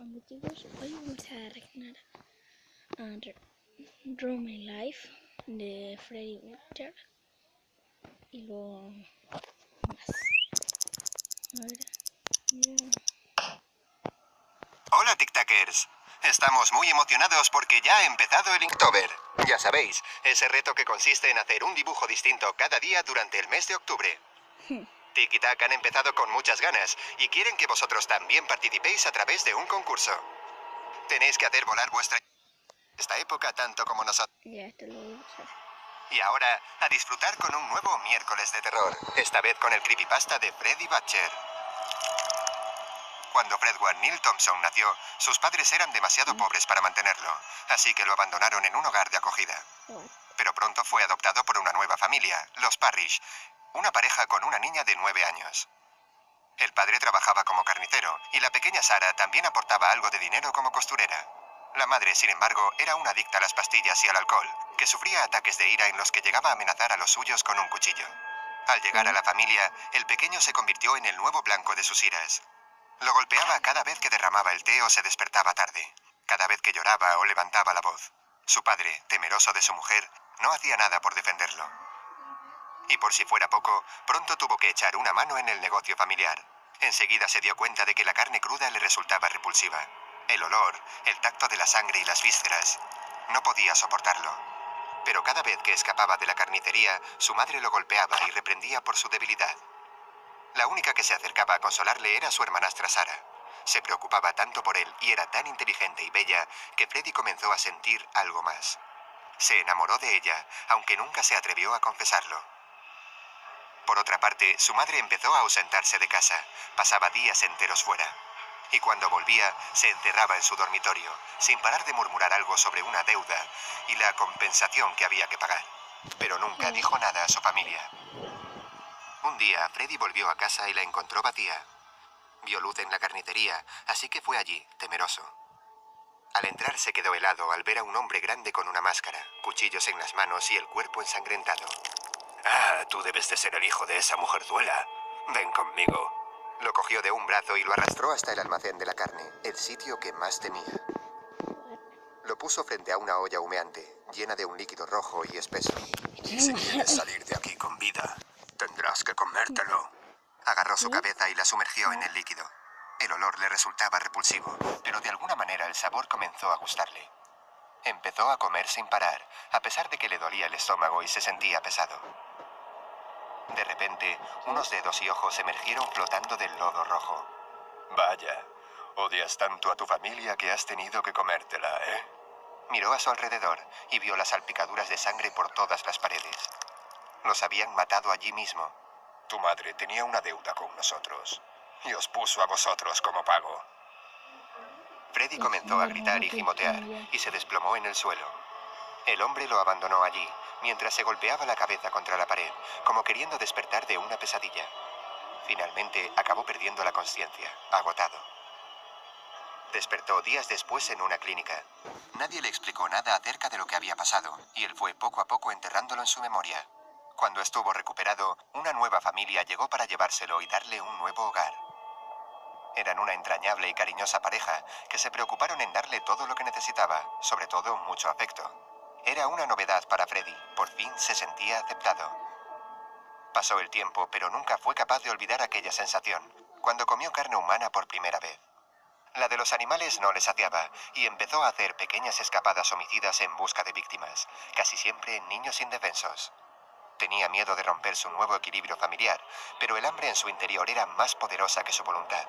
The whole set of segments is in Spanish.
Hola chicos, hoy vamos a reaccionar a Room My Life de Freddy Butcher y luego más. A ver, Hola TikTokers, estamos muy emocionados porque ya ha empezado el Inktober. Ya sabéis, ese reto que consiste en hacer un dibujo distinto cada día durante el mes de octubre. TikTok han empezado con muchas ganas y quieren que vosotros también participéis a través de un concurso. Tenéis que hacer volar vuestra esta época tanto como nosotros. ya esto lo voy a usar. Y ahora, a disfrutar con un nuevo miércoles de terror, esta vez con el creepypasta de Freddy Butcher. Cuando Fredward Neil Thompson nació, sus padres eran demasiado pobres para mantenerlo, así que lo abandonaron en un hogar de acogida. Pero pronto fue adoptado por una nueva familia, los Parrish, una pareja con una niña de 9 años. El padre trabajaba como carnicero y la pequeña Sarah también aportaba algo de dinero como costurera. La madre, sin embargo, era una adicta a las pastillas y al alcohol, que sufría ataques de ira en los que llegaba a amenazar a los suyos con un cuchillo. Al llegar a la familia, el pequeño se convirtió en el nuevo blanco de sus iras. Lo golpeaba cada vez que derramaba el té o se despertaba tarde, cada vez que lloraba o levantaba la voz. Su padre, temeroso de su mujer, no hacía nada por defenderlo. Y por si fuera poco, pronto tuvo que echar una mano en el negocio familiar. Enseguida se dio cuenta de que la carne cruda le resultaba repulsiva. El olor, el tacto de la sangre y las vísceras. No podía soportarlo. Pero cada vez que escapaba de la carnicería, su madre lo golpeaba y reprendía por su debilidad. La única que se acercaba a consolarle era su hermanastra Sarah. Se preocupaba tanto por él y era tan inteligente y bella que Freddy comenzó a sentir algo más. Se enamoró de ella, aunque nunca se atrevió a confesarlo. Por otra parte, su madre empezó a ausentarse de casa. Pasaba días enteros fuera. Y cuando volvía, se encerraba en su dormitorio, sin parar de murmurar algo sobre una deuda y la compensación que había que pagar. Pero nunca dijo nada a su familia. Un día, Freddy volvió a casa y la encontró vacía. Vio luz en la carnicería, así que fue allí, temeroso. Al entrar se quedó helado al ver a un hombre grande con una máscara, cuchillos en las manos y el cuerpo ensangrentado. «Ah, tú debes de ser el hijo de esa mujerzuela. Ven conmigo». Lo cogió de un brazo y lo arrastró hasta el almacén de la carne, el sitio que más temía. Lo puso frente a una olla humeante, llena de un líquido rojo y espeso. «Si quieres salir de aquí con vida, tendrás que comértelo». Agarró su cabeza y la sumergió en el líquido. El olor le resultaba repulsivo, pero de alguna manera el sabor comenzó a gustarle. Empezó a comer sin parar, a pesar de que le dolía el estómago y se sentía pesado. De repente, unos dedos y ojos emergieron flotando del lodo rojo. «Vaya, odias tanto a tu familia que has tenido que comértela, ¿eh?» Miró a su alrededor y vio las salpicaduras de sangre por todas las paredes. Los habían matado allí mismo. «Tu madre tenía una deuda con nosotros y os puso a vosotros como pago». Freddy comenzó a gritar y gimotear y se desplomó en el suelo. El hombre lo abandonó allí, mientras se golpeaba la cabeza contra la pared, como queriendo despertar de una pesadilla. Finalmente acabó perdiendo la conciencia, agotado. Despertó días después en una clínica. Nadie le explicó nada acerca de lo que había pasado, y él fue poco a poco enterrándolo en su memoria. Cuando estuvo recuperado, una nueva familia llegó para llevárselo y darle un nuevo hogar. Eran una entrañable y cariñosa pareja que se preocuparon en darle todo lo que necesitaba, sobre todo mucho afecto. Era una novedad para Freddy, por fin se sentía aceptado. Pasó el tiempo, pero nunca fue capaz de olvidar aquella sensación, cuando comió carne humana por primera vez. La de los animales no le saciaba, y empezó a hacer pequeñas escapadas homicidas en busca de víctimas, casi siempre en niños indefensos. Tenía miedo de romper su nuevo equilibrio familiar, pero el hambre en su interior era más poderosa que su voluntad.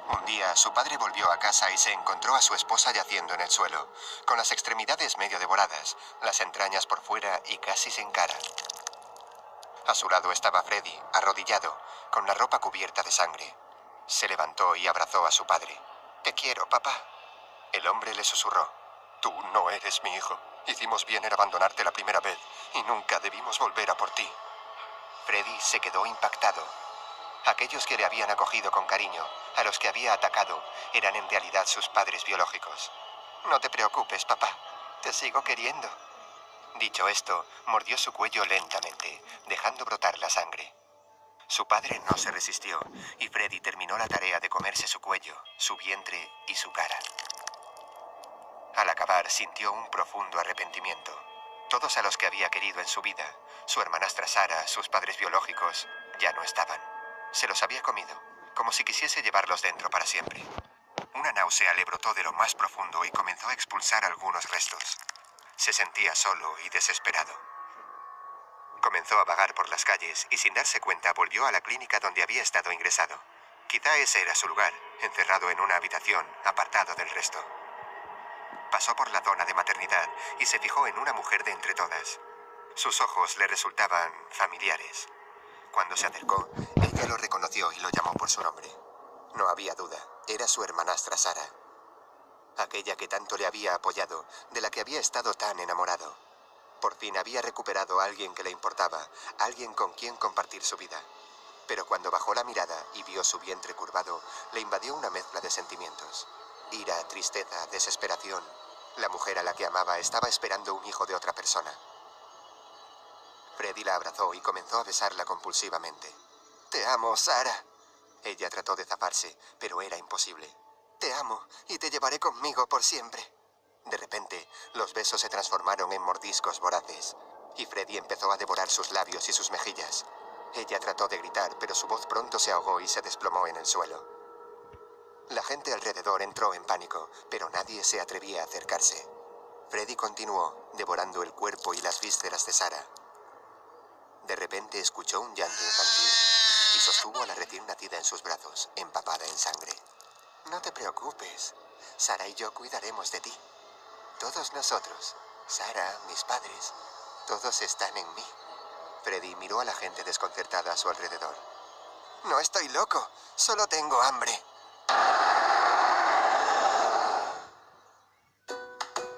Un día, su padre volvió a casa y se encontró a su esposa yaciendo en el suelo, con las extremidades medio devoradas, las entrañas por fuera y casi sin cara. A su lado estaba Freddy, arrodillado, con la ropa cubierta de sangre. Se levantó y abrazó a su padre. «Te quiero, papá». El hombre le susurró. «Tú no eres mi hijo. Hicimos bien en abandonarte la primera vez y nunca debimos volver a por ti». Freddy se quedó impactado. Aquellos que le habían acogido con cariño, a los que había atacado, eran en realidad sus padres biológicos. «No te preocupes, papá. Te sigo queriendo». Dicho esto, mordió su cuello lentamente, dejando brotar la sangre. Su padre no se resistió y Freddy terminó la tarea de comerse su cuello, su vientre y su cara. Al acabar, sintió un profundo arrepentimiento. Todos a los que había querido en su vida, su hermanastra Sarah, sus padres biológicos, ya no estaban. Se los había comido, como si quisiese llevarlos dentro para siempre. Una náusea le brotó de lo más profundo y comenzó a expulsar algunos restos. Se sentía solo y desesperado. Comenzó a vagar por las calles y sin darse cuenta volvió a la clínica donde había estado ingresado. Quizá ese era su lugar, encerrado en una habitación, apartado del resto. Pasó por la zona de maternidad y se fijó en una mujer de entre todas. Sus ojos le resultaban familiares. Cuando se acercó, ella lo reconoció y lo llamó por su nombre. No había duda, era su hermanastra Sarah. Aquella que tanto le había apoyado, de la que había estado tan enamorado. Por fin había recuperado a alguien que le importaba, alguien con quien compartir su vida. Pero cuando bajó la mirada y vio su vientre curvado, le invadió una mezcla de sentimientos. Ira, tristeza, desesperación. La mujer a la que amaba estaba esperando un hijo de otra persona. Freddy la abrazó y comenzó a besarla compulsivamente. «Te amo, Sarah». Ella trató de zafarse, pero era imposible. «Te amo y te llevaré conmigo por siempre». De repente, los besos se transformaron en mordiscos voraces, y Freddy empezó a devorar sus labios y sus mejillas. Ella trató de gritar, pero su voz pronto se ahogó y se desplomó en el suelo. La gente alrededor entró en pánico, pero nadie se atrevía a acercarse. Freddy continuó, devorando el cuerpo y las vísceras de Sarah. De repente escuchó un llanto infantil y sostuvo a la recién nacida en sus brazos, empapada en sangre. «No te preocupes, Sarah y yo cuidaremos de ti. Todos nosotros, Sarah, mis padres, todos están en mí». Freddy miró a la gente desconcertada a su alrededor. «No estoy loco, solo tengo hambre».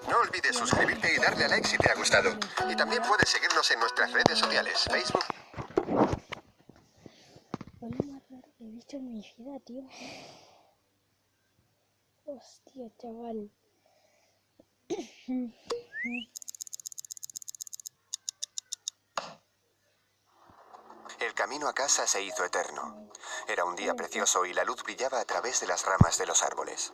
No olvides suscribirte y darle a like si te ha gustado. Y también puedes seguirnos en nuestras redes sociales, Facebook. Fue lo más raro que he visto en mi vida, tío. Hostia, chaval. El camino a casa se hizo eterno. Era un día precioso y la luz brillaba a través de las ramas de los árboles.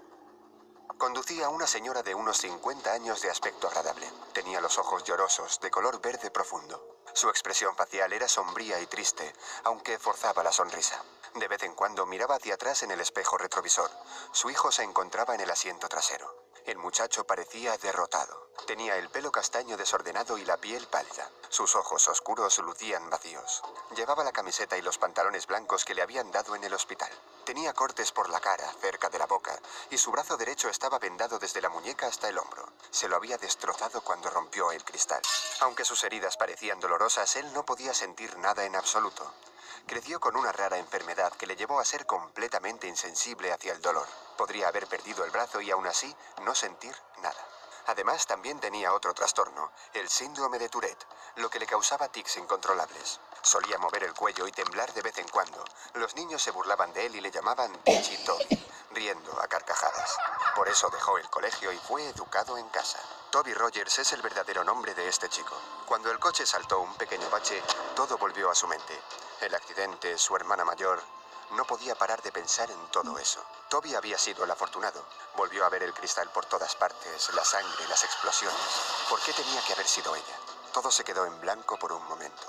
Conducía una señora de unos 50 años de aspecto agradable. Tenía los ojos llorosos, de color verde profundo. Su expresión facial era sombría y triste, aunque forzaba la sonrisa. De vez en cuando miraba hacia atrás en el espejo retrovisor. Su hijo se encontraba en el asiento trasero. El muchacho parecía derrotado. Tenía el pelo castaño desordenado y la piel pálida. Sus ojos oscuros lucían vacíos. Llevaba la camiseta y los pantalones blancos que le habían dado en el hospital. Tenía cortes por la cara, cerca de la boca, y su brazo derecho estaba vendado desde la muñeca hasta el hombro. Se lo había destrozado cuando rompió el cristal. Aunque sus heridas parecían dolorosas, él no podía sentir nada en absoluto. Creció con una rara enfermedad que le llevó a ser completamente insensible hacia el dolor. Podría haber perdido el brazo y aún así no sentir nada. Además, también tenía otro trastorno, el síndrome de Tourette, lo que le causaba tics incontrolables. Solía mover el cuello y temblar de vez en cuando. Los niños se burlaban de él y le llamaban Tichi Toby, riendo a carcajadas. Por eso dejó el colegio y fue educado en casa. Toby Rogers es el verdadero nombre de este chico. Cuando el coche saltó un pequeño bache, todo volvió a su mente. El accidente, su hermana mayor. No podía parar de pensar en todo eso. Toby había sido el afortunado. Volvió a ver el cristal por todas partes, la sangre, las explosiones. ¿Por qué tenía que haber sido ella? Todo se quedó en blanco por un momento.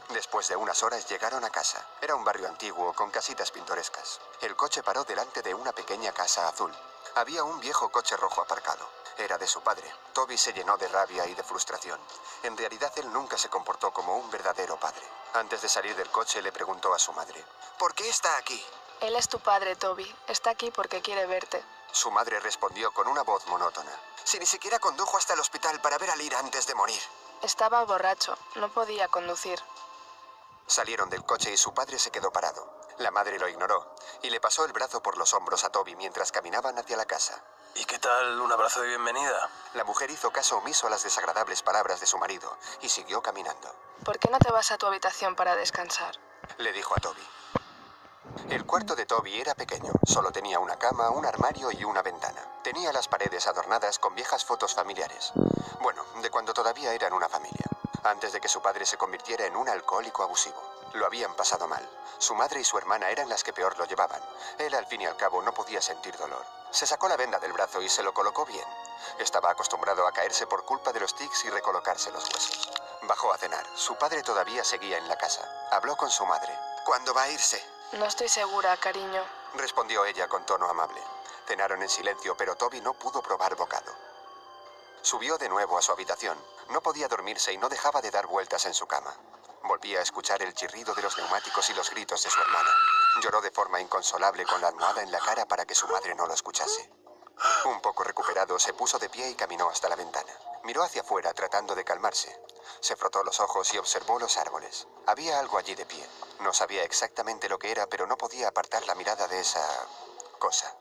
Después de unas horas llegaron a casa. Era un barrio antiguo con casitas pintorescas. El coche paró delante de una pequeña casa azul. Había un viejo coche rojo aparcado. Era de su padre. Toby se llenó de rabia y de frustración. En realidad él nunca se comportó como un verdadero padre. Antes de salir del coche le preguntó a su madre: «¿Por qué está aquí?» Él es tu padre, Toby. Está aquí porque quiere verte. Su madre respondió con una voz monótona: «Si ni siquiera condujo hasta el hospital para ver a Lyra antes de morir». Estaba borracho. No podía conducir. Salieron del coche y su padre se quedó parado. La madre lo ignoró y le pasó el brazo por los hombros a Toby mientras caminaban hacia la casa. ¿Y qué tal un abrazo de bienvenida? La mujer hizo caso omiso a las desagradables palabras de su marido y siguió caminando. ¿Por qué no te vas a tu habitación para descansar? Le dijo a Toby. El cuarto de Toby era pequeño. Solo tenía una cama, un armario y una ventana. Tenía las paredes adornadas con viejas fotos familiares. Bueno, de cuando todavía eran una familia. Antes de que su padre se convirtiera en un alcohólico abusivo. Lo habían pasado mal. Su madre y su hermana eran las que peor lo llevaban. Él, al fin y al cabo, no podía sentir dolor. Se sacó la venda del brazo y se lo colocó bien. Estaba acostumbrado a caerse por culpa de los tics y recolocarse los huesos. Bajó a cenar. Su padre todavía seguía en la casa. Habló con su madre. ¿Cuándo va a irse? No estoy segura, cariño. Respondió ella con tono amable. Cenaron en silencio, pero Toby no pudo probar bocado. Subió de nuevo a su habitación. No podía dormirse y no dejaba de dar vueltas en su cama. Volvía a escuchar el chirrido de los neumáticos y los gritos de su hermana. Lloró de forma inconsolable con la almohada en la cara para que su madre no lo escuchase. Un poco recuperado, se puso de pie y caminó hasta la ventana. Miró hacia afuera tratando de calmarse. Se frotó los ojos y observó los árboles. Había algo allí de pie. No sabía exactamente lo que era, pero no podía apartar la mirada de esa cosa.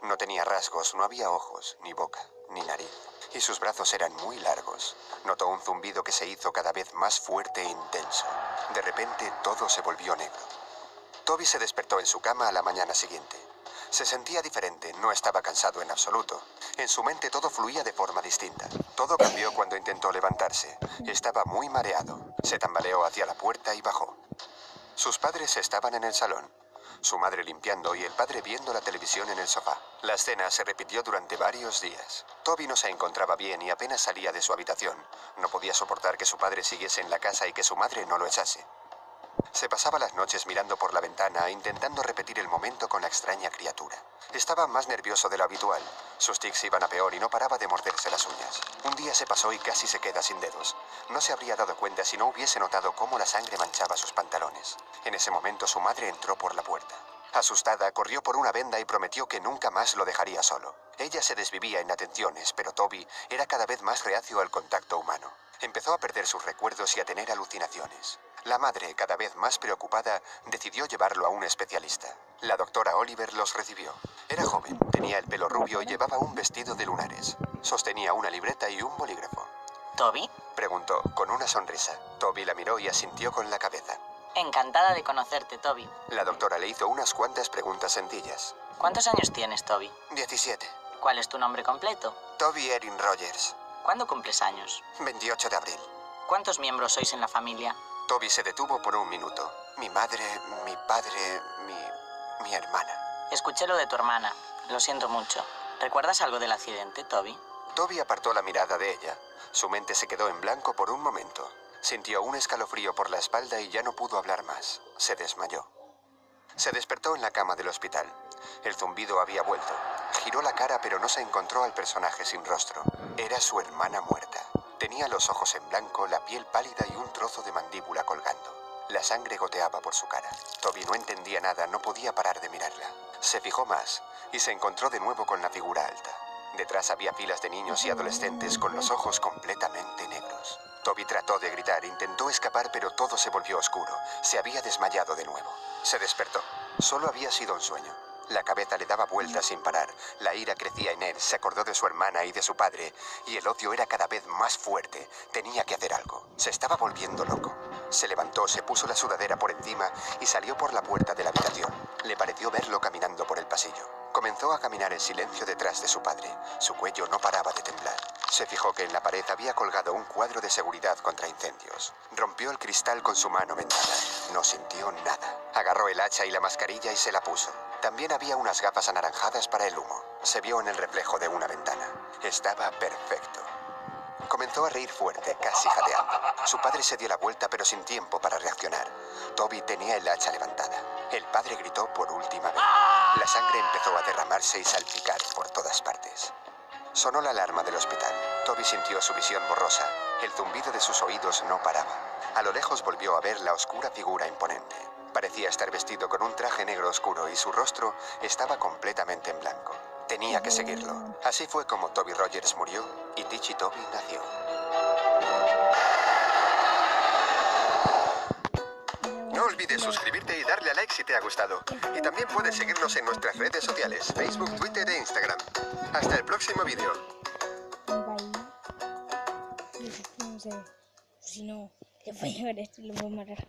No tenía rasgos, no había ojos, ni boca, ni nariz. Y sus brazos eran muy largos. Notó un zumbido que se hizo cada vez más fuerte e intenso. De repente todo se volvió negro. Toby se despertó en su cama a la mañana siguiente. Se sentía diferente, no estaba cansado en absoluto. En su mente todo fluía de forma distinta. Todo cambió cuando intentó levantarse. Estaba muy mareado. Se tambaleó hacia la puerta y bajó. Sus padres estaban en el salón. Su madre limpiando y el padre viendo la televisión en el sofá. La escena se repitió durante varios días. Toby no se encontraba bien y apenas salía de su habitación. No podía soportar que su padre siguiese en la casa y que su madre no lo echase. Se pasaba las noches mirando por la ventana, intentando repetir el momento con la extraña criatura. Estaba más nervioso de lo habitual. Sus tics iban a peor y no paraba de morderse las uñas. Un día se pasó y casi se queda sin dedos. No se habría dado cuenta si no hubiese notado cómo la sangre manchaba sus pantalones. En ese momento su madre entró por la puerta. Asustada, corrió por una venda y prometió que nunca más lo dejaría solo. Ella se desvivía en atenciones, pero Toby era cada vez más reacio al contacto humano. Empezó a perder sus recuerdos y a tener alucinaciones. La madre, cada vez más preocupada, decidió llevarlo a un especialista. La doctora Oliver los recibió. Era joven, tenía el pelo rubio y llevaba un vestido de lunares. Sostenía una libreta y un bolígrafo. ¿Toby? Preguntó, con una sonrisa. Toby la miró y asintió con la cabeza. Encantada de conocerte, Toby. La doctora le hizo unas cuantas preguntas sencillas. ¿Cuántos años tienes, Toby? 17. ¿Cuál es tu nombre completo? Toby Erin Rogers. ¿Cuándo cumples años? 28 de abril. ¿Cuántos miembros sois en la familia? Toby se detuvo por un minuto. Mi madre, mi padre, mi hermana. Escuché lo de tu hermana. Lo siento mucho. ¿Recuerdas algo del accidente, Toby? Toby apartó la mirada de ella. Su mente se quedó en blanco por un momento. Sintió un escalofrío por la espalda y ya no pudo hablar más. Se desmayó. Se despertó en la cama del hospital. El zumbido había vuelto. Giró la cara, pero no se encontró al personaje sin rostro. Era su hermana muerta. Tenía los ojos en blanco, la piel pálida y un trozo de mandíbula colgando. La sangre goteaba por su cara. Toby no entendía nada, no podía parar de mirarla. Se fijó más y se encontró de nuevo con la figura alta. Detrás había filas de niños y adolescentes con los ojos completamente negros. Toby trató de gritar, intentó escapar, pero todo se volvió oscuro. Se había desmayado de nuevo. Se despertó. Solo había sido un sueño. La cabeza le daba vueltas sin parar. La ira crecía en él, se acordó de su hermana y de su padre, y el odio era cada vez más fuerte. Tenía que hacer algo. Se estaba volviendo loco. Se levantó, se puso la sudadera por encima y salió por la puerta de la habitación. Le pareció verlo caminando por el pasillo. Comenzó a caminar en silencio detrás de su padre. Su cuello no paraba de temblar. Se fijó que en la pared había colgado un cuadro de seguridad contra incendios. Rompió el cristal con su mano vendada. No sintió nada. Agarró el hacha y la mascarilla y se la puso. También había unas gafas anaranjadas para el humo. Se vio en el reflejo de una ventana. Estaba perfecto. Comenzó a reír fuerte, casi jadeando. Su padre se dio la vuelta, pero sin tiempo para reaccionar. Toby tenía el hacha levantada. El padre gritó por última vez. La sangre empezó a derramarse y salpicar por todas partes. Sonó la alarma del hospital. Toby sintió su visión borrosa. El zumbido de sus oídos no paraba. A lo lejos volvió a ver la oscura figura imponente. Parecía estar vestido con un traje negro oscuro y su rostro estaba completamente en blanco. Tenía que seguirlo. Así fue como Toby Rogers murió y Teachy Toby nació. No olvides suscribirte y darle a like si te ha gustado. Y también puedes seguirnos en nuestras redes sociales, Facebook, Twitter e Instagram. Hasta el próximo vídeo. Bye. No sé. Si no, le voy a ver esto y lo voy a matar.